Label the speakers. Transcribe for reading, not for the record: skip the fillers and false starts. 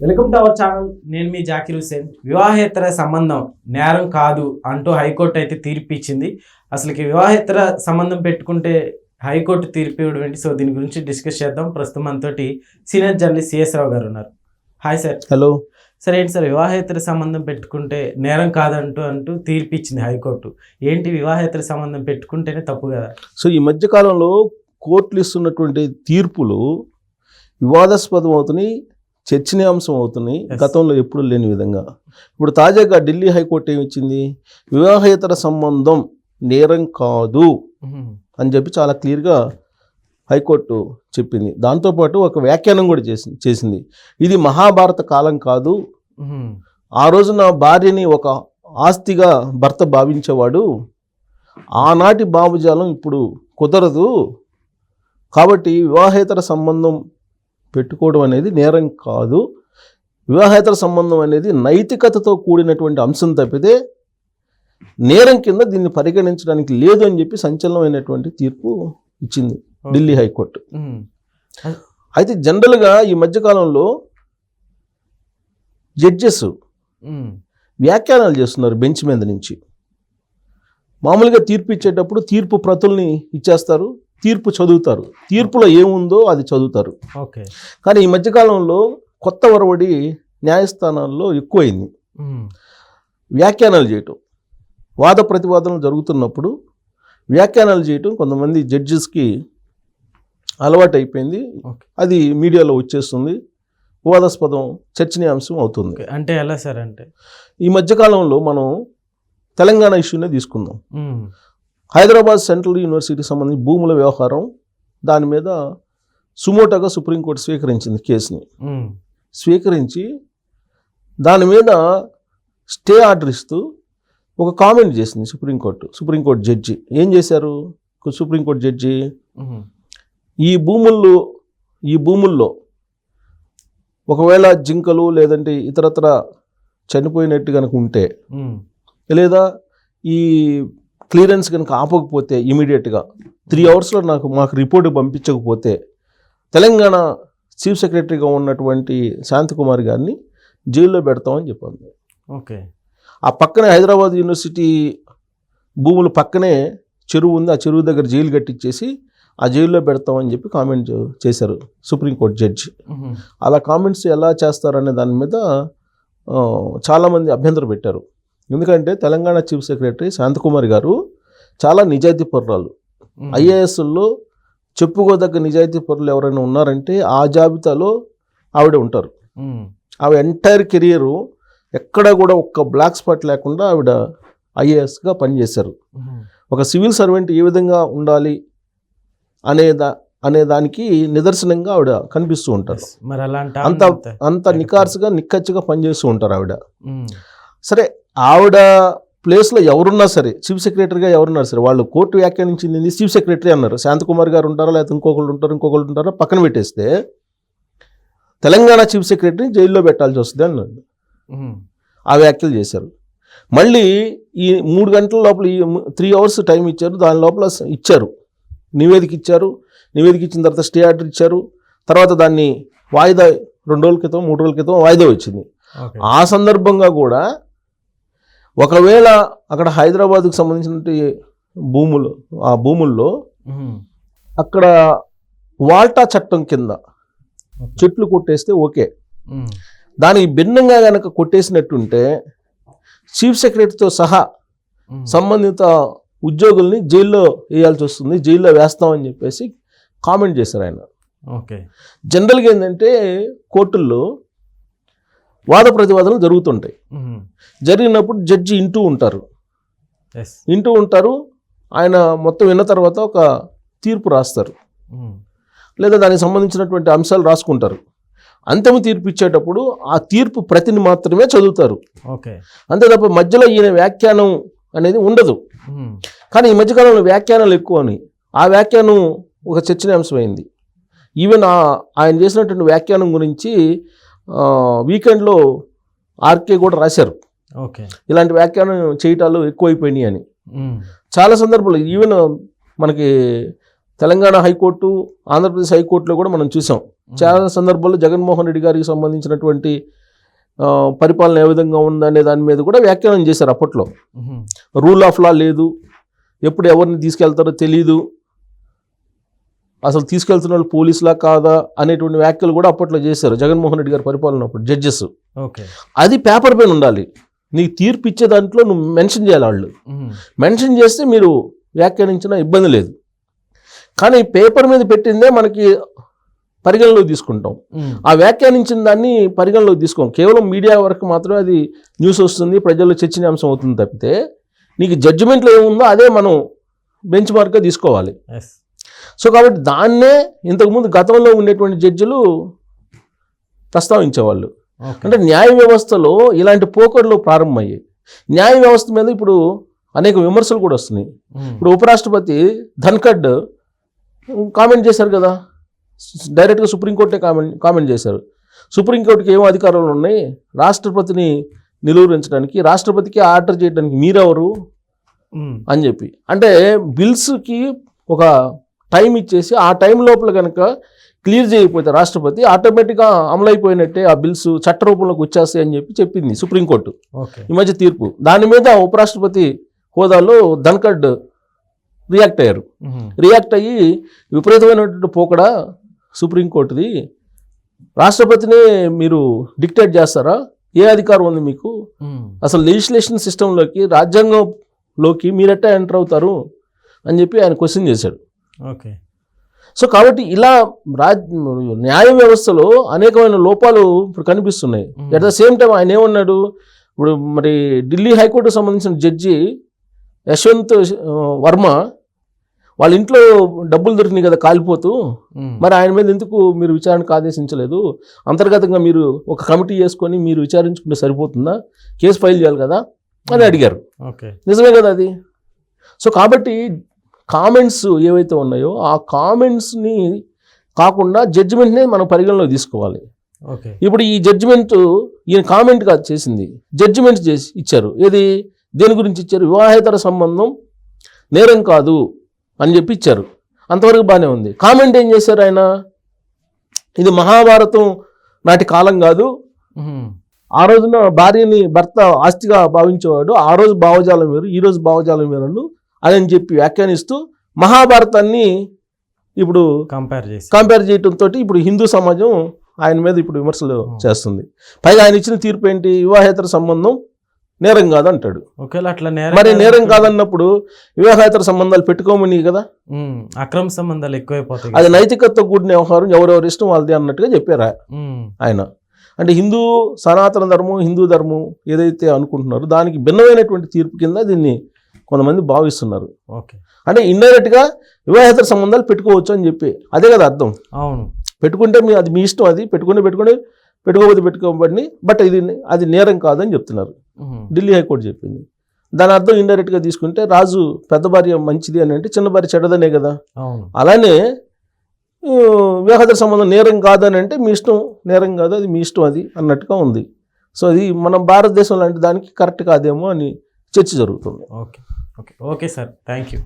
Speaker 1: Welcome to our channel. నేను మీ జాకిర్ హుసేన్. వివాహేతర సంబంధం నేరం కాదు అంటూ హైకోర్టు అయితే తీర్పు ఇచ్చింది. అసలుకి వివాహేతర సంబంధం పెట్టుకుంటే హైకోర్టు తీర్పు ఇవ్వడం ఏంటి? సో దీని గురించి డిస్కస్ చేద్దాం. ప్రస్తుతం మనతోటి సీనియర్ జర్నలిస్ట్ సిఎస్ రావు గారు ఉన్నారు. Hi sir.
Speaker 2: Hello
Speaker 1: sir. ఏంటి సార్, వివాహేతర సంబంధం పెట్టుకుంటే నేరం కాదంటూ తీర్పు ఇచ్చింది హైకోర్టు. ఏంటి, వివాహేతర సంబంధం పెట్టుకుంటేనే తప్పు కదా?
Speaker 2: సో ఈ మధ్యకాలంలో కోర్టులు ఇస్తున్నటువంటి తీర్పులు వివాదాస్పదం అవుతున్నాయి, చర్చనీయాంశం అవుతున్నాయి. గతంలో ఎప్పుడు లేని విధంగా ఇప్పుడు తాజాగా ఢిల్లీ హైకోర్టు ఏమిచ్చింది? వివాహేతర సంబంధం నేరం కాదు అని చెప్పి చాలా క్లియర్గా హైకోర్టు చెప్పింది. దాంతోపాటు ఒక వ్యాఖ్యానం కూడా చేసింది. ఇది మహాభారత కాలం కాదు. ఆ రోజున భార్యని ఒక ఆస్తిగా భర్త భావించేవాడు. ఆనాటి భావజాలం ఇప్పుడు కుదరదు. కాబట్టి వివాహేతర సంబంధం పెట్టుకోవడం అనేది నేరం కాదు. వివాహేతర సంబంధం అనేది నైతికతతో కూడినటువంటి అంశం తప్పితే నేరం కింద దీన్ని పరిగణించడానికి లేదు అని చెప్పి సంచలనమైనటువంటి తీర్పు ఇచ్చింది ఢిల్లీ హైకోర్టు. అయితే జనరల్గా ఈ మధ్యకాలంలో జడ్జెస్ వ్యాఖ్యానాలు చేస్తున్నారు బెంచ్ మీద నుంచి. మామూలుగా తీర్పు ఇచ్చేటప్పుడు తీర్పు ప్రతుల్ని ఇచ్చేస్తారు, తీర్పు చదువుతారు, తీర్పులో ఏముందో అది చదువుతారు. కానీ ఈ మధ్యకాలంలో కొత్త ఒరవడి న్యాయస్థానాల్లో ఎక్కువైంది. వ్యాఖ్యానాలు చేయటం, వాద ప్రతివాదనలు జరుగుతున్నప్పుడు వ్యాఖ్యానాలు చేయటం కొంతమంది జడ్జెస్కి అలవాటు అయిపోయింది. అది మీడియాలో వచ్చేస్తుంది, వివాదాస్పదం, చర్చనీయాంశం అవుతుంది.
Speaker 1: అంటే ఎలా సార్? అంటే
Speaker 2: ఈ మధ్యకాలంలో మనం తెలంగాణ ఇష్యూనే తీసుకుందాం. హైదరాబాద్ సెంట్రల్ యూనివర్సిటీకి సంబంధించి భూముల వ్యవహారం, దాని మీద సుమోటోగా సుప్రీంకోర్టు స్వీకరించింది కేసుని. స్వీకరించి దాని మీద స్టే ఆర్డర్ ఇస్తూ ఒక కామెంట్ చేసింది సుప్రీంకోర్టు జడ్జి. ఏం చేశారు సుప్రీంకోర్టు జడ్జి? ఈ భూముల్లో ఒకవేళ జింకలు లేదంటే ఇతరత్ర చనిపోయినట్టు కనుక ఉంటే, లేదా ఈ క్లియరెన్స్ కనుక ఆపకపోతే ఇమీడియట్గా 3 అవర్స్లో మాకు రిపోర్ట్ పంపించకపోతే తెలంగాణ చీఫ్ సెక్రటరీగా ఉన్నటువంటి శాంతకుమార్ గారిని జైల్లో పెడతామని చెప్పింది.
Speaker 1: ఓకే.
Speaker 2: ఆ పక్కనే హైదరాబాద్ యూనివర్సిటీ భూములు పక్కనే చెరువు ఉంది, ఆ చెరువు దగ్గర జైలు కట్టించేసి ఆ జైల్లో పెడతామని చెప్పి కామెంట్ చేశారు సుప్రీంకోర్టు జడ్జి. అలా కామెంట్స్ ఎలా చేస్తారనే దాని మీద చాలామంది అభ్యంతరం పెట్టారు. ఎందుకంటే తెలంగాణ చీఫ్ సెక్రటరీ శాంతకుమార్ గారు చాలా నిజాయితీ పరురాలు. ఐఏఎస్లో చెప్పుకోదగ్గ నిజాయితీ పరులు ఎవరైనా ఉన్నారంటే ఆ జాబితాలో ఆవిడ ఉంటారు. ఆవిడ ఎంటైర్ కెరియరు ఎక్కడ కూడా ఒక్క బ్లాక్ స్పాట్ లేకుండా ఆవిడ ఐఏఎస్గా పనిచేశారు. ఒక సివిల్ సర్వెంట్ ఏ విధంగా ఉండాలి అనే దానికి నిదర్శనంగా ఆవిడ కనిపిస్తూ ఉంటారు. అంత నికార్సుగా నిక్కచ్చిగా పనిచేస్తూ ఉంటారు ఆవిడ. సరే, ఆవిడ ప్లేస్లో ఎవరున్నా సరే, చీఫ్ సెక్రటరీగా ఎవరున్నారు సరే, వాళ్ళు కోర్టు వ్యాఖ్యానించింది చీఫ్ సెక్రటరీ అన్నారు. శాంతకుమార్ గారు ఉంటారా, లేకపోతే ఇంకొకళ్ళు ఉంటారా పక్కన పెట్టేస్తే తెలంగాణ చీఫ్ సెక్రటరీని జైల్లో పెట్టాల్సి వస్తుంది అన్నారు. ఆ వ్యాఖ్యలు చేశారు. మళ్ళీ ఈ 3 గంటల లోపల 3 అవర్స్ టైం ఇచ్చారు. దాని లోపల నివేదిక ఇచ్చారు. నివేదిక ఇచ్చిన తర్వాత స్టే ఆర్డర్ ఇచ్చారు. తర్వాత దాన్ని వాయిదా 2 రోజుల క్రితం 3 రోజుల క్రితం వాయిదా వచ్చింది. ఆ సందర్భంగా కూడా ఒకవేళ అక్కడ హైదరాబాద్కు సంబంధించిన భూముల్లో అక్కడ వాల్టా చట్టం కింద చెట్లు కొట్టేస్తే ఓకే. దానికి భిన్నంగా కనుక కొట్టేసినట్టుంటే చీఫ్ సెక్రటరీతో సహా సంబంధిత ఉద్యోగుల్ని జైల్లో వేయాల్సి వస్తుంది, జైల్లో వేస్తామని చెప్పేసి కామెంట్ చేశారు ఆయన.
Speaker 1: ఓకే.
Speaker 2: జనరల్గా ఏంటంటే కోర్టుల్లో వాద ప్రతివాదనలు జరుగుతుంటాయి. జరిగినప్పుడు జడ్జి ఇంటూ ఉంటారు. ఆయన మొత్తం విన్న తర్వాత ఒక తీర్పు రాస్తారు, లేదా దానికి సంబంధించినటువంటి అంశాలు రాసుకుంటారు. అంతిమ తీర్పు ఇచ్చేటప్పుడు ఆ తీర్పు ప్రతిని మాత్రమే చదువుతారు. అంతే తప్ప మధ్యలో ఈయన వ్యాఖ్యానం అనేది ఉండదు. కానీ ఈ మధ్యకాలంలో వ్యాఖ్యానాలు ఎక్కువ అని ఆ వ్యాఖ్యానం ఒక చర్చనీయాంశమైంది. ఈవెన్ ఆయన చేసినటువంటి వ్యాఖ్యానం గురించి వీకెండ్లో ఆర్కే కూడా రాశారు. ఇలాంటి వ్యాఖ్యానం చేయటాలు ఎక్కువైపోయినాయి అని. చాలా సందర్భాలు ఈవెన్ మనకి తెలంగాణ హైకోర్టు, ఆంధ్రప్రదేశ్ హైకోర్టులో కూడా మనం చూసాం. చాలా సందర్భాల్లో జగన్మోహన్ రెడ్డి గారికి సంబంధించినటువంటి పరిపాలన ఏ విధంగా ఉందనే దాని మీద కూడా వ్యాఖ్యానం చేశారు అప్పట్లో. రూల్ ఆఫ్ లా లేదు, ఎప్పుడు ఎవరిని తీసుకెళ్తారో తెలీదు, అసలు తీసుకెళ్తున్న వాళ్ళు పోలీసులా కాదా అనేటువంటి వ్యాఖ్యలు కూడా అప్పట్లో చేశారు జగన్మోహన్ రెడ్డి గారి పరిపాలన అప్పుడు జడ్జెస్. అది పేపర్ పైన ఉండాలి, నీకు తీర్పు ఇచ్చే దాంట్లో నువ్వు మెన్షన్ చేయాలి. వాళ్ళు మెన్షన్ చేస్తే మీరు వ్యాఖ్యానించిన ఇబ్బంది లేదు, కానీ పేపర్ మీద పెట్టిందే మనకి పరిగణలోకి తీసుకుంటాం, ఆ వ్యాఖ్యానించిన దాన్ని పరిగణలోకి తీసుకోం. కేవలం మీడియా వరకు మాత్రమే అది న్యూస్ వస్తుంది, ప్రజల్లో చర్చనీయాంశం అవుతుంది తప్పితే నీకు జడ్జిమెంట్లో ఏముందో అదే మనం బెంచ్ మార్క్గా తీసుకోవాలి. సో కాబట్టి దాన్నే ఇంతకుముందు గతంలో ఉండేటువంటి జడ్జిలు ప్రస్తావించేవాళ్ళు. అంటే న్యాయ వ్యవస్థలో ఇలాంటి పోకడలు ప్రారంభమయ్యాయి. న్యాయ వ్యవస్థ మీద ఇప్పుడు అనేక విమర్శలు కూడా వస్తున్నాయి. ఇప్పుడు ఉపరాష్ట్రపతి ధన్ఖడ్ కామెంట్ చేశారు కదా, డైరెక్ట్గా సుప్రీంకోర్టే కామెంట్ చేశారు. సుప్రీంకోర్టుకి ఏం అధికారాలు ఉన్నాయి రాష్ట్రపతిని నిలువరించడానికి, రాష్ట్రపతికి ఆర్డర్ చేయడానికి మీరెవరు అని చెప్పి. అంటే బిల్స్కి ఒక టైం ఇచ్చేసి ఆ టైం లోపల కనుక క్లియర్ చేయకపోతే రాష్ట్రపతి ఆటోమేటిక్గా అమలైపోయినట్టే, ఆ బిల్స్ చట్ట రూపంలోకి వచ్చేస్తాయి అని చెప్పి చెప్పింది సుప్రీంకోర్టు ఈ మధ్య తీర్పు. దాని మీద ఉపరాష్ట్రపతి హోదాలో ధన్ఖడ్ రియాక్ట్ అయ్యారు. రియాక్ట్ అయ్యి విపరీతమైనటువంటి పోకడ సుప్రీంకోర్టుది, రాష్ట్రపతిని మీరు డిక్టేట్ చేస్తారా, ఏ అధికారం ఉంది మీకు, అసలు లెజిస్లేషన్ సిస్టంలోకి రాజ్యాంగంలోకి మీరెట్టా ఎంటర్ అవుతారు అని చెప్పి ఆయన క్వశ్చన్ చేశాడు. సో కాబట్టి ఇలా న్యాయ వ్యవస్థలో అనేకమైన లోపాలు ఇప్పుడు కనిపిస్తున్నాయి. అట్ ద సేమ్ టైం ఆయన ఏమన్నాడు, ఇప్పుడు మరి ఢిల్లీ హైకోర్టుకు సంబంధించిన జడ్జి యశ్వంత్ వర్మ వాళ్ళ ఇంట్లో డబ్బులు దొరికినాయి కదా కాలిపోతూ, మరి ఆయన మీద ఎందుకు మీరు విచారణకు ఆదేశించలేదు, అంతర్గతంగా మీరు ఒక కమిటీ చేసుకొని మీరు విచారించుకుంటే సరిపోతుందా, కేసు ఫైల్ చేయాలి కదా అని అడిగారు. నిజమే కదా అది. సో కాబట్టి కామెంట్స్ ఏవైతే ఉన్నాయో ఆ కామెంట్స్ని కాకుండా జడ్జిమెంట్నే మనం పరిగణలోకి తీసుకోవాలి. ఇప్పుడు ఈ జడ్జిమెంట్ ఈయన కామెంట్ కాదు చేసింది, జడ్జిమెంట్ చేసి ఇచ్చారు. ఏది దేని గురించి ఇచ్చారు, వివాహేతర సంబంధం నేరం కాదు అని చెప్పి ఇచ్చారు. అంతవరకు బాగానే ఉంది. కామెంట్ ఏం చేశారు ఆయన, ఇది మహాభారతం నాటి కాలం కాదు, ఆ రోజున భార్యని భర్త ఆస్తిగా భావించేవాడు, ఆ రోజు భావజాలం వేరు ఈ రోజు భావజాలం వేరు అని చెప్పి వ్యాఖ్యానిస్తూ మహాభారతాన్ని ఇప్పుడు కంపేర్ చేయడంతో ఇప్పుడు హిందూ సమాజం ఆయన మీద ఇప్పుడు విమర్శలు చేస్తుంది. పైగా ఆయన ఇచ్చిన తీర్పు ఏంటి, వివాహేతర సంబంధం నేరం కాదు అంటాడు. మరి నేరం కాదన్నప్పుడు వివాహేతర సంబంధాలు పెట్టుకోమని కదా,
Speaker 1: అక్రమ సంబంధాలు ఎక్కువైపోతాయి,
Speaker 2: అది నైతికత కూడిన వ్యవహారం, ఎవరెవరి ఇష్టం వాళ్ళది అన్నట్టుగా చెప్పారా ఆయన. అంటే హిందూ సనాతన ధర్మం హిందూ ధర్మం ఏదైతే అనుకుంటున్నారో దానికి భిన్నమైనటువంటి తీర్పు కింద దీన్ని కొంతమంది భావిస్తున్నారు. అంటే ఇండైరెక్ట్గా వివాహేతర సంబంధాలు పెట్టుకోవచ్చు అని చెప్పి అదే కదా అర్థం.
Speaker 1: అవును,
Speaker 2: పెట్టుకుంటే అది మీ ఇష్టం, అది పెట్టుకోకపోతే పెట్టుకోబడి, బట్ అది నేరం కాదని చెప్తున్నారు. ఢిల్లీ హైకోర్టు చెప్పింది. దాని అర్థం ఇండైరెక్ట్గా తీసుకుంటే రాజు పెద్ద భార్య మంచిది అని అంటే చిన్న భార్య చెడ్డదనే కదా. అలానే వివాహేతర సంబంధం నేరం కాదని అంటే మీ ఇష్టం, నేరం కాదు అది మీ ఇష్టం అది అన్నట్టుగా ఉంది. సో అది మనం భారతదేశం లాంటి దానికి కరెక్ట్ కాదేమో అని చర్చ జరుగుతుంది.
Speaker 1: Okay sir, thank you.